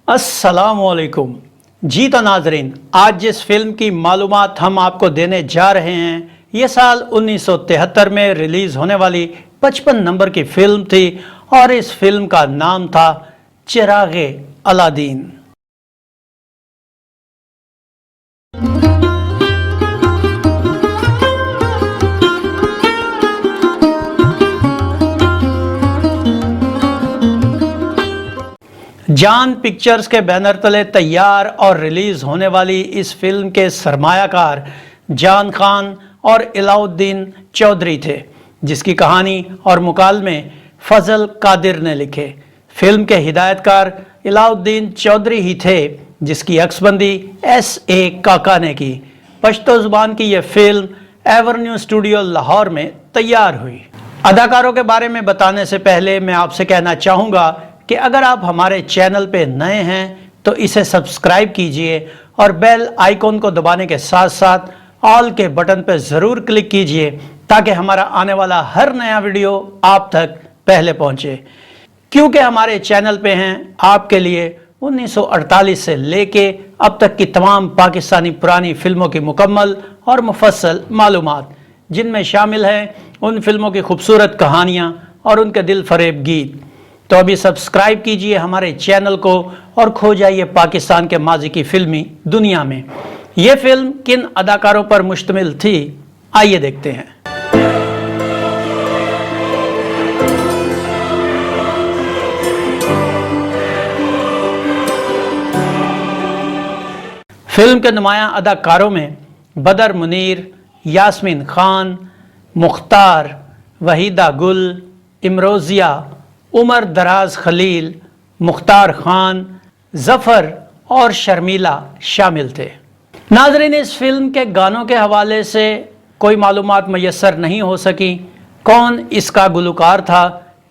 अस्सलामुअलैकुम। जी तो नाजरीन, आज जिस फिल्म की मालूमात हम आपको देने जा रहे हैं, ये साल 1973 में रिलीज होने वाली 55 नंबर की फिल्म थी और इस फिल्म का नाम था चिरागे अलादीन। जान पिक्चर्स के बैनर तले तैयार और रिलीज होने वाली इस फिल्म के सरमायाकार जान खान और इलाउद्दीन चौधरी थे, जिसकी कहानी और मुकालमे फजल कादिर ने लिखे। फिल्म के हिदायतकार इलाउद्दीन चौधरी ही थे, जिसकी अक्सबंदी S.A. काका ने की। पश्तो जुबान की यह फिल्म एवरन्यू स्टूडियो लाहौर में तैयार हुई। अदाकारों के बारे में बताने से पहले मैं आपसे कहना चाहूँगा कि अगर आप हमारे चैनल पे नए हैं तो इसे सब्सक्राइब कीजिए और बेल आइकॉन को दबाने के साथ साथ ऑल के बटन पर ज़रूर क्लिक कीजिए ताकि हमारा आने वाला हर नया वीडियो आप तक पहले पहुंचे। क्योंकि हमारे चैनल पे हैं आपके लिए 1948 से लेके अब तक की तमाम पाकिस्तानी पुरानी फिल्मों की मुकम्मल और मुफस्सल मालूमात, जिनमें शामिल हैं उन फिल्मों की खूबसूरत कहानियाँ और उनके दिल फरेब गीत। तो अभी सब्सक्राइब कीजिए हमारे चैनल को और खो जाइए पाकिस्तान के माजी की फिल्मी दुनिया में। ये फिल्म किन अदाकारों पर मुश्तमिल थी, आइए देखते हैं। फिल्म के नुमायां अदाकारों में बदर मुनीर, यास्मीन खान, मुख्तार, वहीदा गुल, इमरोजिया, उमर दराज खलील, मुख्तार खान, जफ़र और शर्मिला शामिल थे। नाज़रीन, इस फिल्म के गानों के हवाले से कोई मालूमात मैसर नहीं हो सकी। कौन इसका गुलकार था,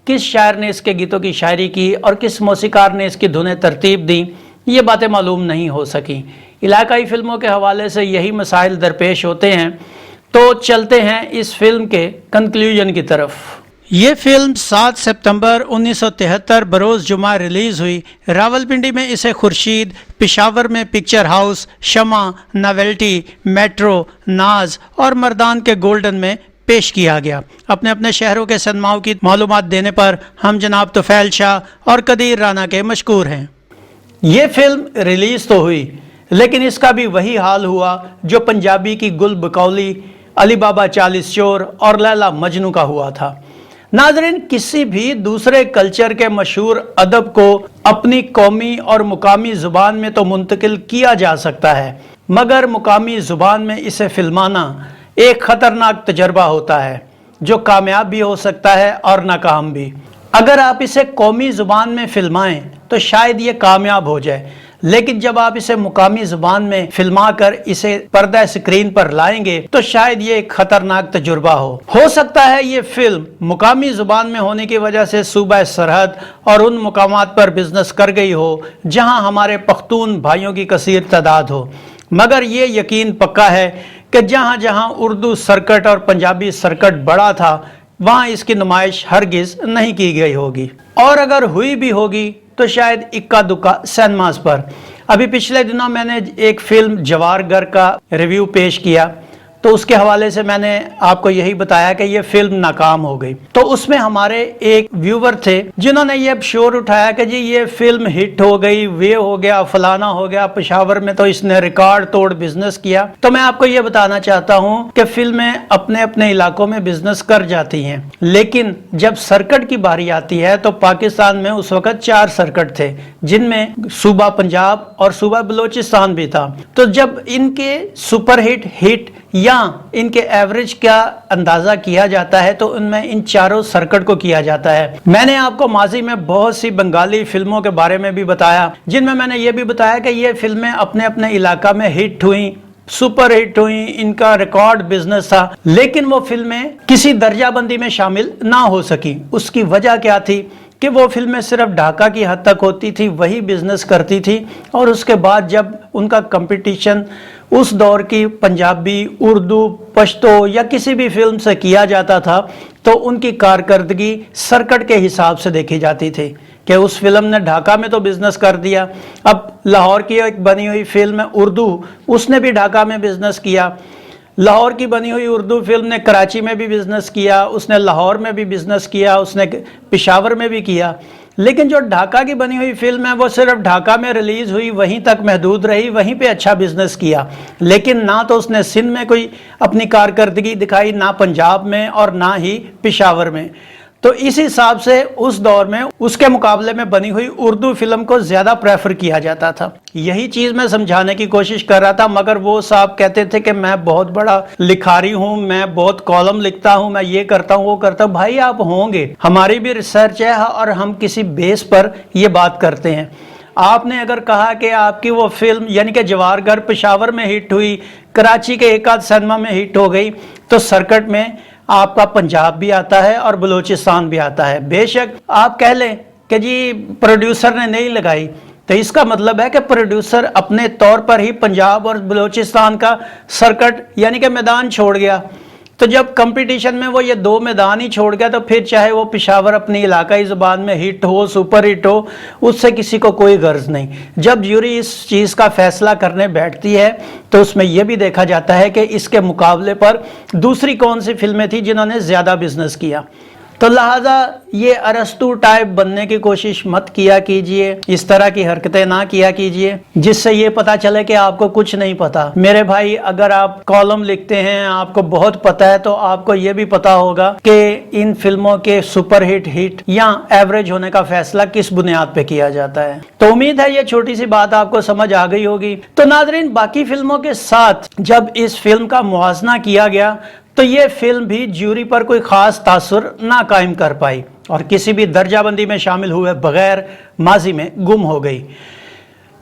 किस शायर ने इसके गीतों की शायरी की और किस मौसीकार ने इसकी धुनें तरतीब दी, ये बातें मालूम नहीं हो सकी। इलाकाई फिल्मों के हवाले से यही मसाइल दरपेश होते हैं। तो चलते हैं इस फिल्म के कंक्लूजन की तरफ। ये फिल्म 7 सितंबर 1973 बरोज़ जुमा रिलीज़ हुई। रावलपिंडी में इसे खुर्शीद, पेशावर में पिक्चर हाउस, शमा, नवेल्टी, मेट्रो, नाज और मर्दान के गोल्डन में पेश किया गया। अपने अपने शहरों के सनमाओं की मालूमात देने पर हम जनाब तुफैल शाह और कदीर राना के मशकूर हैं। ये फिल्म रिलीज़ तो हुई, लेकिन इसका भी वही हाल हुआ जो पंजाबी की गुल बकौली, अली बाबा 40 चोर और लैला मजनू का हुआ था। नाज़रीन, किसी भी दूसरे कल्चर के मशहूर अदब को अपनी कौमी और मुकामी ज़ुबान में तो मुंतकिल किया जा सकता है, मगर मुकामी ज़ुबान में इसे फिल्माना एक ख़तरनाक तजर्बा होता है जो कामयाब भी हो सकता है और नाकाम भी। अगर आप इसे कौमी ज़ुबान में फिल्माएं तो शायद ये कामयाब हो जाए, लेकिन जब आप इसे मुकामी ज़ुबान में फिल्मा कर इसे पर्दा स्क्रीन पर लाएंगे तो शायद ये एक खतरनाक तजुर्बा हो सकता है ये फिल्म मुकामी ज़ुबान में होने की वजह से सूबा सरहद और उन मुकामात पर बिजनेस कर गई हो जहां हमारे पख्तून भाइयों की कसीर तादाद हो, मगर ये यकीन पक्का है कि जहां जहां उर्दू सर्कट और पंजाबी सर्कट बड़ा था वहां इसकी नुमाइश हरगिज नहीं की गई होगी, और अगर हुई भी होगी तो शायद इक्का दुक्का सिनेमास पर। अभी पिछले दिनों मैंने एक फिल्म जवारगर का रिव्यू पेश किया, तो उसके हवाले से मैंने आपको यही बताया कि ये फिल्म नाकाम हो गई। तो उसमें हमारे एक व्यूवर थे जिन्होंने ये शोर उठाया कि जी ये फिल्म हिट हो गई, वे हो गया, फलाना हो गया, पेशावर में तो इसने रिकॉर्ड तोड़ बिजनेस किया। तो मैं आपको ये बताना चाहता हूँ कि फिल्में अपने अपने इलाकों में बिजनेस कर जाती हैं, लेकिन जब सर्कट की बारी आती है तो पाकिस्तान में उस वक्त 4 सर्कट थे, जिनमें सूबा पंजाब और सूबा बलोचिस्तान भी था। तो जब इनके सुपरहिट हिट या इनके एवरेज का अंदाजा किया जाता है तो उनमें इन चारों सर्कट को किया जाता है। मैंने आपको माजी में बहुत सी बंगाली फिल्मों के बारे में भी बताया, जिनमें मैंने ये भी बताया कि ये फिल्में अपने अपने इलाका में हिट हुई, सुपर हिट हुई, इनका रिकॉर्ड बिजनेस था, लेकिन वो फिल्में किसी दर्जाबंदी में शामिल ना हो सकी। उसकी वजह क्या थी कि वो फिल्में सिर्फ ढाका की हद तक होती थी, वही बिजनेस करती थी, और उसके बाद जब उनका कंपटीशन उस दौर की पंजाबी, उर्दू, पश्तो या किसी भी फिल्म से किया जाता था तो उनकी कारकर्दगी सर्कट के हिसाब से देखी जाती थी। کہ उस फिल्म ने ढाका में तो बिजनेस कर दिया, अब लाहौर की एक बनी हुई फिल्म है उर्दू, उसने भी ढाका में बिजनेस किया। लाहौर की बनी हुई उर्दू फिल्म ने कराची में भी बिजनेस किया, उसने लाहौर में भी बिजनेस किया, उसने पेशावर में भी किया। लेकिन जो ढाका की बनी हुई फिल्म है वो सिर्फ ढाका में रिलीज हुई, वहीं तक महदूद रही, वहीं पे अच्छा बिजनेस किया। लेकिन ना तो उसने सिंध में कोई अपनी कारकर्दगी दिखाई, ना पंजाब में, और ना ही पेशावर में। तो इस हिसाब से उस दौर में उसके मुकाबले में बनी हुई उर्दू फिल्म को ज्यादा प्रेफर किया जाता था। यही चीज मैं समझाने की कोशिश कर रहा था, मगर वो साहब कहते थे कि मैं बहुत बड़ा लिखारी हूं, मैं बहुत कॉलम लिखता हूं, मैं ये करता हूं वो करता हूं। भाई आप होंगे, हमारी भी रिसर्च है और हम किसी बेस पर ये बात करते हैं। आपने अगर कहा कि आपकी वो फिल्म यानी कि जवारगर पेशावर में हिट हुई, कराची के एक आध सिनेमा में हिट हो गई, तो सर्किट में आपका पंजाब भी आता है और बलूचिस्तान भी आता है। बेशक आप कह लें कि जी प्रोड्यूसर ने नहीं लगाई, तो इसका मतलब है कि प्रोड्यूसर अपने तौर पर ही पंजाब और बलूचिस्तान का सर्किट यानी कि मैदान छोड़ गया। तो जब कंपटीशन में वो ये दो मैदान ही छोड़ गया, तो फिर चाहे वो पेशावर अपनी इलाकाई ज़ुबान में हिट हो, सुपर हिट हो, उससे किसी को कोई गर्ज नहीं। जब ज्यूरी इस चीज़ का फैसला करने बैठती है तो उसमें यह भी देखा जाता है कि इसके मुकाबले पर दूसरी कौन सी फिल्में थी जिन्होंने ज़्यादा बिजनेस किया। तो लिहाजा ये अरस्तु टाइप बनने की कोशिश मत किया कीजिए, इस तरह की हरकतें ना किया कीजिए जिससे ये पता चले कि आपको कुछ नहीं पता। मेरे भाई, अगर आप कॉलम लिखते हैं, आपको बहुत पता है, तो आपको ये भी पता होगा कि इन फिल्मों के सुपर हिट या एवरेज होने का फैसला किस बुनियाद पे किया जाता है। तो उम्मीद है ये छोटी सी बात आपको समझ आ गई होगी। तो नाज़रीन, बाकी फिल्मों के साथ जब इस फिल्म का मुआवजा किया गया तो ये फिल्म भी ज्यूरी पर कोई खास तासुर ना कायम कर पाई और किसी भी दर्जाबंदी में शामिल हुए बगैर माजी में गुम हो गई।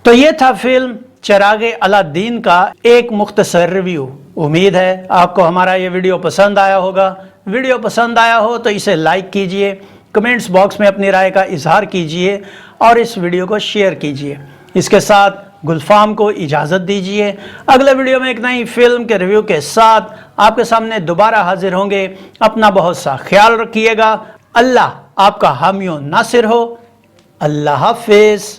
तो ये था फिल्म चिरागे अलादीन का एक मुख्तसर रिव्यू। उम्मीद है आपको हमारा ये वीडियो पसंद आया होगा। वीडियो पसंद आया हो तो इसे लाइक कीजिए, कमेंट्स बॉक्स में अपनी राय का इजहार कीजिए और इस वीडियो को शेयर कीजिए। इसके साथ गुलफाम को इजाज़त दीजिए। अगले वीडियो में एक नई फिल्म के रिव्यू के साथ आपके सामने दोबारा हाजिर होंगे। अपना बहुत सा ख्याल रखिएगा। अल्लाह आपका हामियों नासिर हो। अल्लाह हाफिज।